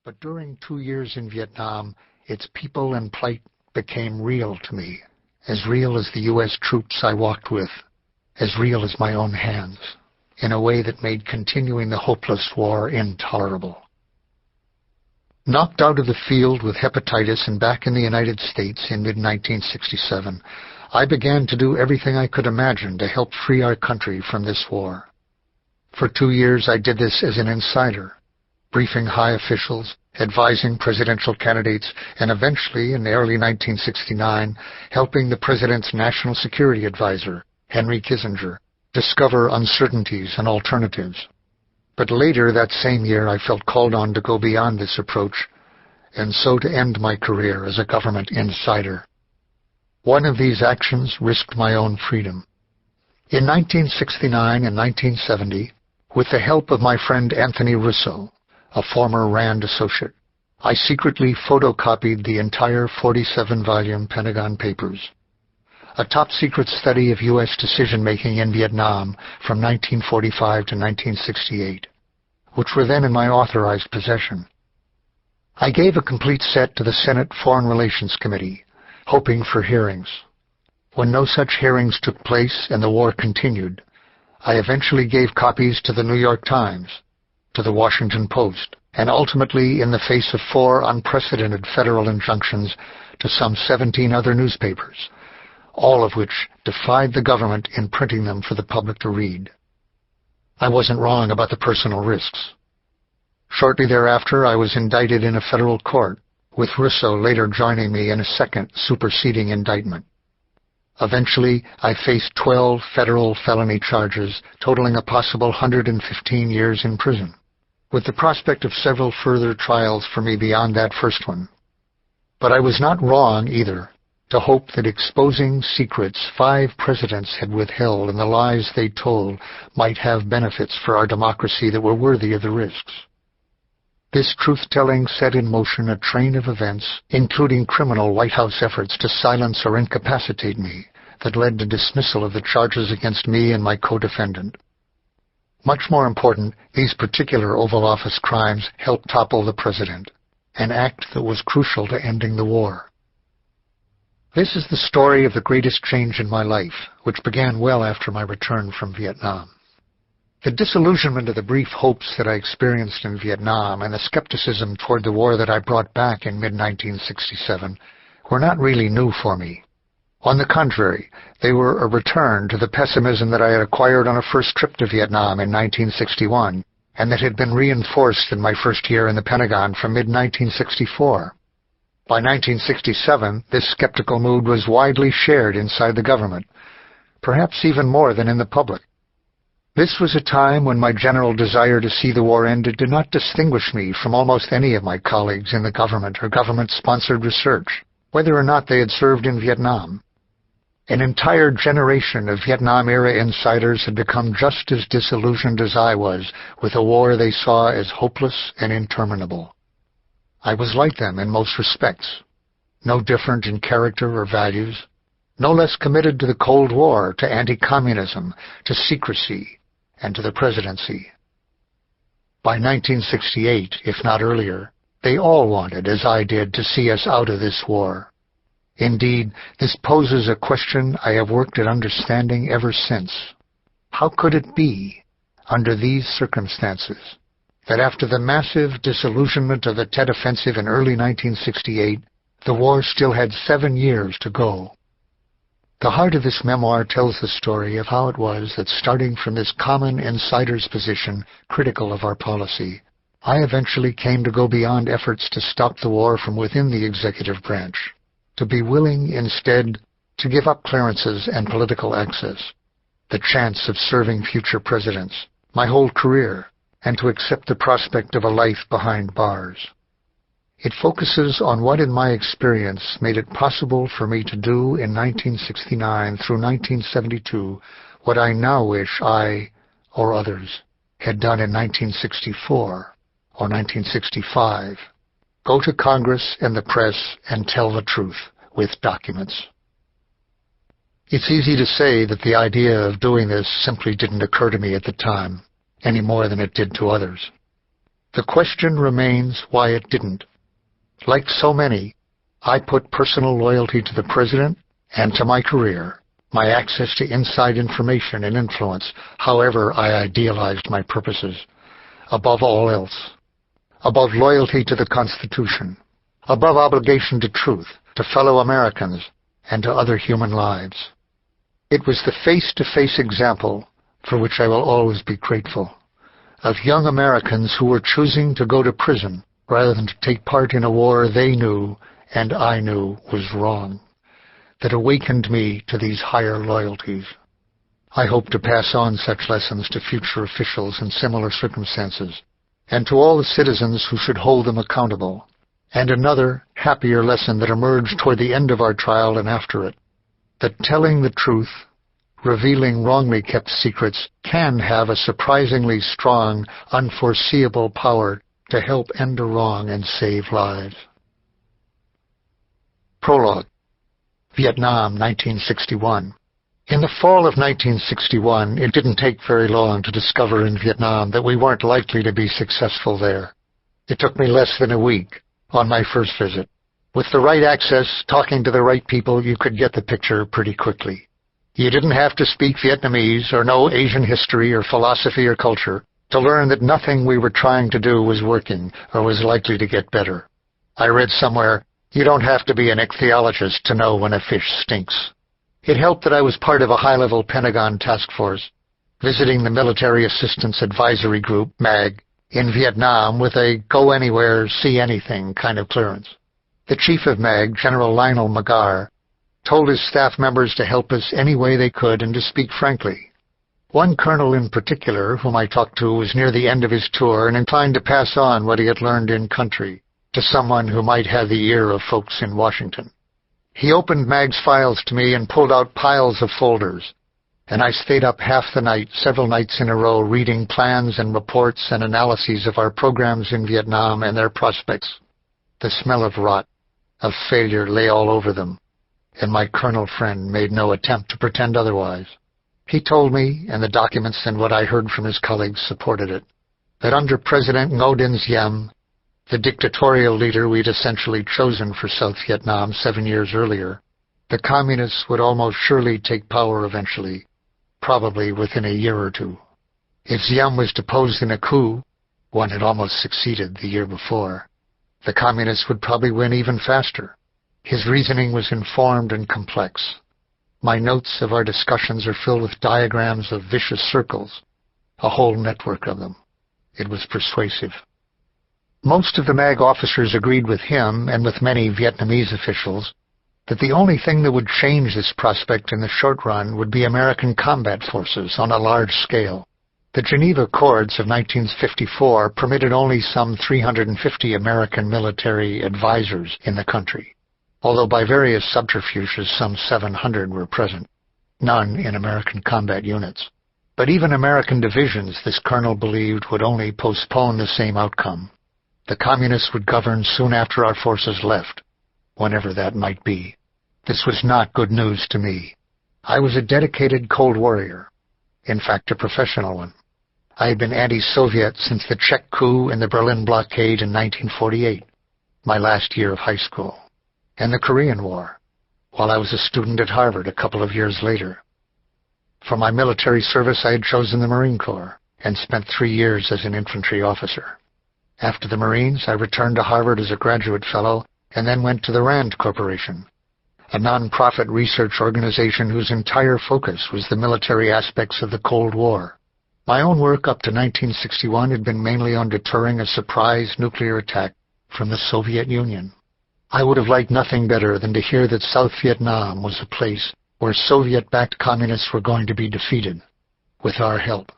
But during 2 years in Vietnam, its people and plight became real to me, as real as the U.S. troops I walked with, as real as my own hands, in a way that made continuing the hopeless war intolerable. Knocked out of the field with hepatitis and back in the United States in mid-1967, I began to do everything I could imagine to help free our country from this war. For 2 years I did this as an insider, briefing high officials, advising presidential candidates, and eventually, in early 1969, helping the President's National Security Advisor, Henry Kissinger, discover uncertainties and alternatives. But later that same year I felt called on to go beyond this approach, and so to end my career as a government insider. One of these actions risked my own freedom. In 1969 and 1970, with the help of my friend Anthony Russo, a former RAND associate, I secretly photocopied the entire 47-volume Pentagon Papers, a top-secret study of U.S. decision-making in Vietnam from 1945 to 1968, which were then in my authorized possession. I gave a complete set to the Senate Foreign Relations Committee, hoping for hearings. When no such hearings took place and the war continued, I eventually gave copies to the New York Times, to the Washington Post, and ultimately, in the face of 4 unprecedented federal injunctions, to some 17 other newspapers, all of which defied the government in printing them for the public to read. I wasn't wrong about the personal risks. Shortly thereafter, I was indicted in a federal court, with Russo later joining me in a second superseding indictment. Eventually, I faced 12 federal felony charges, totaling a possible 115 years in prison, with the prospect of several further trials for me beyond that first one. But I was not wrong either to hope that exposing secrets 5 presidents had withheld and the lies they told might have benefits for our democracy that were worthy of the risks. This truth-telling set in motion a train of events, including criminal White House efforts to silence or incapacitate me, that led to dismissal of the charges against me and my co-defendant. Much more important, these particular Oval Office crimes helped topple the president, an act that was crucial to ending the war. This is the story of the greatest change in my life, which began well after my return from Vietnam. The disillusionment of the brief hopes that I experienced in Vietnam and the skepticism toward the war that I brought back in mid-1967 were not really new for me. On the contrary, they were a return to the pessimism that I had acquired on a first trip to Vietnam in 1961, and that had been reinforced in my first year in the Pentagon from mid-1964. By 1967, this skeptical mood was widely shared inside the government, perhaps even more than in the public. This was a time when my general desire to see the war ended did not distinguish me from almost any of my colleagues in the government or government-sponsored research, whether or not they had served in Vietnam. An entire generation of Vietnam-era insiders had become just as disillusioned as I was with a war they saw as hopeless and interminable. I was like them in most respects, no different in character or values, no less committed to the Cold War, to anti-communism, to secrecy, and to the presidency. By 1968, if not earlier, they all wanted, as I did, to see us out of this war. Indeed, this poses a question I have worked at understanding ever since. How could it be, under these circumstances, that after the massive disillusionment of the Tet Offensive in early 1968, the war still had 7 years to go? The heart of this memoir tells the story of how it was that, starting from this common insider's position critical of our policy, I eventually came to go beyond efforts to stop the war from within the executive branch, to be willing, instead, to give up clearances and political access, the chance of serving future presidents, my whole career, and to accept the prospect of a life behind bars. It focuses on what, in my experience, made it possible for me to do in 1969 through 1972 what I now wish I, or others, had done in 1964 or 1965. Go to Congress and the press and tell the truth with documents. It's easy to say that the idea of doing this simply didn't occur to me at the time, any more than it did to others. The question remains why it didn't. Like so many, I put personal loyalty to the president and to my career, my access to inside information and influence, however I idealized my purposes, above all else, above loyalty to the Constitution, above obligation to truth, to fellow Americans, and to other human lives. It was the face-to-face example, for which I will always be grateful, of young Americans who were choosing to go to prison rather than to take part in a war they knew and I knew was wrong, that awakened me to these higher loyalties. I hope to pass on such lessons to future officials in similar circumstances, and to all the citizens who should hold them accountable. And another, happier lesson that emerged toward the end of our trial and after it, that telling the truth, revealing wrongly kept secrets, can have a surprisingly strong, unforeseeable power to help end a wrong and save lives. Prologue. Vietnam, 1961. In the fall of 1961, it didn't take very long to discover in Vietnam that we weren't likely to be successful there. It took me less than a week on my first visit. With the right access, talking to the right people, you could get the picture pretty quickly. You didn't have to speak Vietnamese or know Asian history or philosophy or culture to learn that nothing we were trying to do was working or was likely to get better. I read somewhere, you don't have to be an ichthyologist to know when a fish stinks. It helped that I was part of a high-level Pentagon task force, visiting the Military Assistance Advisory Group, MAG, in Vietnam with a go-anywhere, see-anything kind of clearance. The chief of MAG, General Lionel Magar, told his staff members to help us any way they could and to speak frankly. One colonel in particular, whom I talked to, was near the end of his tour and inclined to pass on what he had learned in country to someone who might have the ear of folks in Washington. He opened MAG's files to me and pulled out piles of folders, and I stayed up half the night, several nights in a row, reading plans and reports and analyses of our programs in Vietnam and their prospects. The smell of rot, of failure lay all over them, and my colonel friend made no attempt to pretend otherwise. He told me, and the documents and what I heard from his colleagues supported it, that under President Ngo Dinh Diem, the dictatorial leader we'd essentially chosen for South Vietnam 7 years earlier, the communists would almost surely take power eventually, probably within a year or two. If Diem was deposed in a coup, one had almost succeeded the year before, the communists would probably win even faster. His reasoning was informed and complex. My notes of our discussions are filled with diagrams of vicious circles, a whole network of them. It was persuasive. Most of the MAG officers agreed with him and with many Vietnamese officials that the only thing that would change this prospect in the short run would be American combat forces on a large scale. The Geneva Accords of 1954 permitted only some 350 American military advisors in the country, although by various subterfuges some 700 were present, none in American combat units. But even American divisions, this colonel believed, would only postpone the same outcome. The communists would govern soon after our forces left, whenever that might be. This was not good news to me. I was a dedicated Cold Warrior, in fact a professional one. I had been anti-Soviet since the Czech coup and the Berlin blockade in 1948, my last year of high school, and the Korean War, while I was a student at Harvard a couple of years later. For my military service, I had chosen the Marine Corps and spent 3 years as an infantry officer. After the Marines, I returned to Harvard as a graduate fellow and then went to the RAND Corporation, a non-profit research organization whose entire focus was the military aspects of the Cold War. My own work up to 1961 had been mainly on deterring a surprise nuclear attack from the Soviet Union. I would have liked nothing better than to hear that South Vietnam was a place where Soviet-backed communists were going to be defeated, with our help.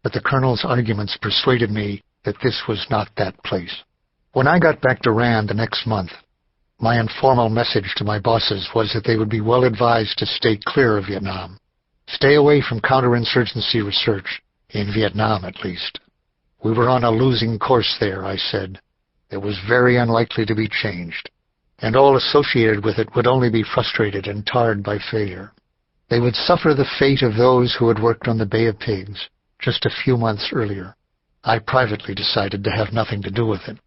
But the colonel's arguments persuaded me that this was not that place. When I got back to RAND the next month, my informal message to my bosses was that they would be well advised to stay clear of Vietnam. Stay away from counterinsurgency research, in Vietnam at least. We were on a losing course there, I said. It was very unlikely to be changed, and all associated with it would only be frustrated and tarred by failure. They would suffer the fate of those who had worked on the Bay of Pigs just a few months earlier. I privately decided to have nothing to do with it.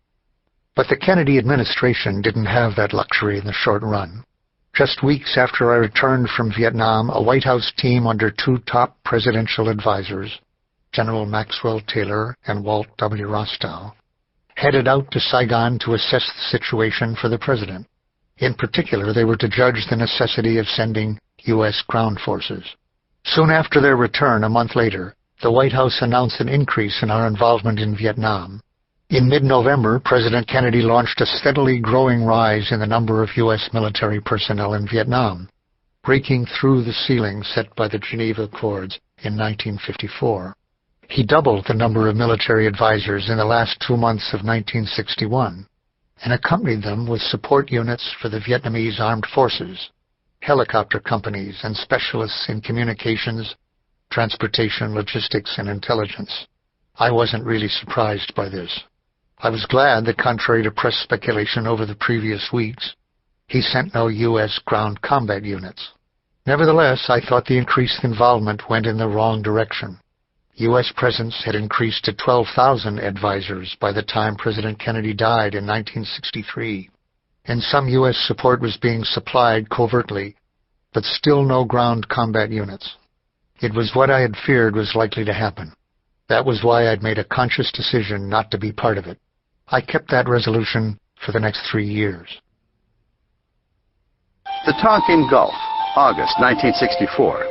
But the Kennedy administration didn't have that luxury in the short run. Just weeks after I returned from Vietnam, a White House team under two top presidential advisors, General Maxwell Taylor and Walt W. Rostow, headed out to Saigon to assess the situation for the president. In particular, they were to judge the necessity of sending U.S. ground forces. Soon after their return, a month later, the White House announced an increase in our involvement in Vietnam. In mid-November, President Kennedy launched a steadily growing rise in the number of U.S. military personnel in Vietnam, breaking through the ceiling set by the Geneva Accords in 1954. He doubled the number of military advisors in the last 2 months of 1961 and accompanied them with support units for the Vietnamese armed forces, helicopter companies, and specialists in communications, transportation, logistics, and intelligence. I wasn't really surprised by this. I was glad that, contrary to press speculation over the previous weeks, he sent no U.S. ground combat units. Nevertheless, I thought the increased involvement went in the wrong direction. U.S. presence had increased to 12,000 advisors by the time President Kennedy died in 1963, and some U.S. support was being supplied covertly, but still no ground combat units. It was what I had feared was likely to happen. That was why I'd made a conscious decision not to be part of it. I kept that resolution for the next 3 years. The Tonkin Gulf, August 1964.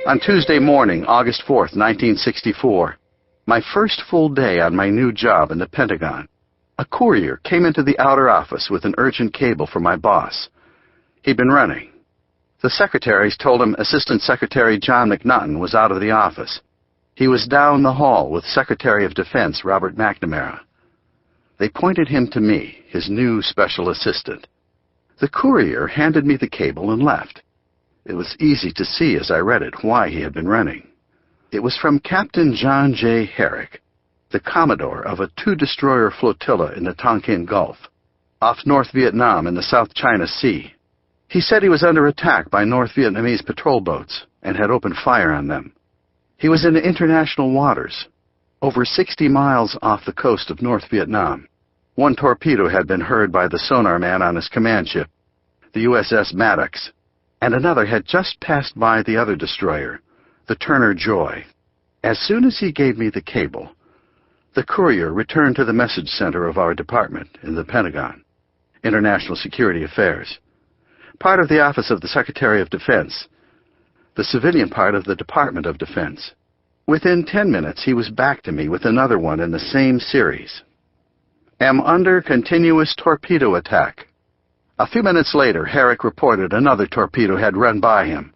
On Tuesday morning, August 4th, 1964, my first full day on my new job in the Pentagon, a courier came into the outer office with an urgent cable for my boss. He'd been running. The secretaries told him Assistant Secretary John McNaughton was out of the office. He was down the hall with Secretary of Defense Robert McNamara. They pointed him to me, his new special assistant. The courier handed me the cable and left. It was easy to see as I read it why he had been running. It was from Captain John J. Herrick, the Commodore of a 2-destroyer flotilla in the Tonkin Gulf, off North Vietnam in the South China Sea. He said he was under attack by North Vietnamese patrol boats and had opened fire on them. He was in international waters, over 60 miles off the coast of North Vietnam. One torpedo had been heard by the sonar man on his command ship, the USS Maddox, and another had just passed by the other destroyer, the Turner Joy. As soon as he gave me the cable, the courier returned to the message center of our department in the Pentagon, International Security Affairs, part of the Office of the Secretary of Defense, the civilian part of the Department of Defense. Within 10 minutes, he was back to me with another one in the same series. Am under continuous torpedo attack. A few minutes later, Herrick reported another torpedo had run by him,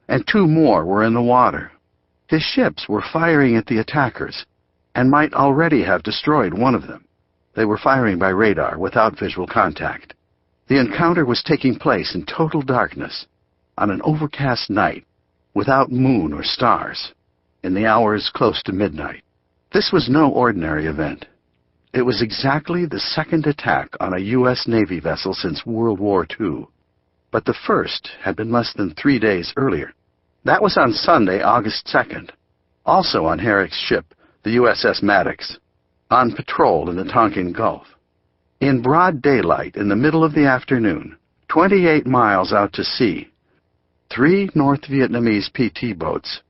and 2 more were in the water. His ships were firing at the attackers, and might already have destroyed one of them. They were firing by radar without visual contact. The encounter was taking place in total darkness, on an overcast night, without moon or stars, in the hours close to midnight. This was no ordinary event. It was exactly the second attack on a U.S. Navy vessel since World War II, but the first had been less than 3 days earlier. That was on Sunday, August 2nd, also on Herrick's ship, the USS Maddox, on patrol in the Tonkin Gulf. In broad daylight, in the middle of the afternoon, 28 miles out to sea, 3 North Vietnamese PT boats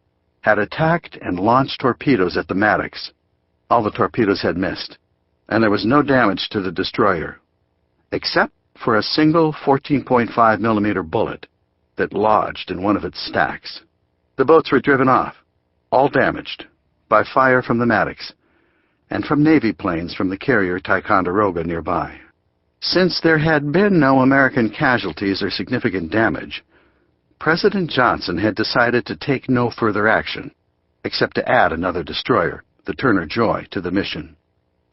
had attacked and launched torpedoes at the Maddox. All the torpedoes had missed, and there was no damage to the destroyer, except for a single 14.5-millimeter bullet that lodged in one of its stacks. The boats were driven off, all damaged, by fire from the Maddox, and from Navy planes from the carrier Ticonderoga nearby. Since there had been no American casualties or significant damage, President Johnson had decided to take no further action, except to add another destroyer, the Turner Joy, to the mission.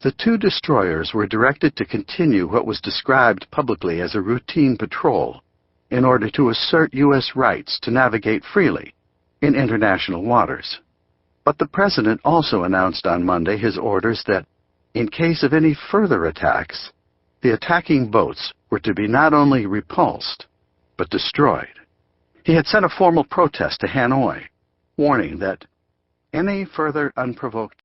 The 2 destroyers were directed to continue what was described publicly as a routine patrol in order to assert U.S. rights to navigate freely in international waters. But the President also announced on Monday his orders that, in case of any further attacks, the attacking boats were to be not only repulsed, but destroyed. He had sent a formal protest to Hanoi, warning that any further unprovoked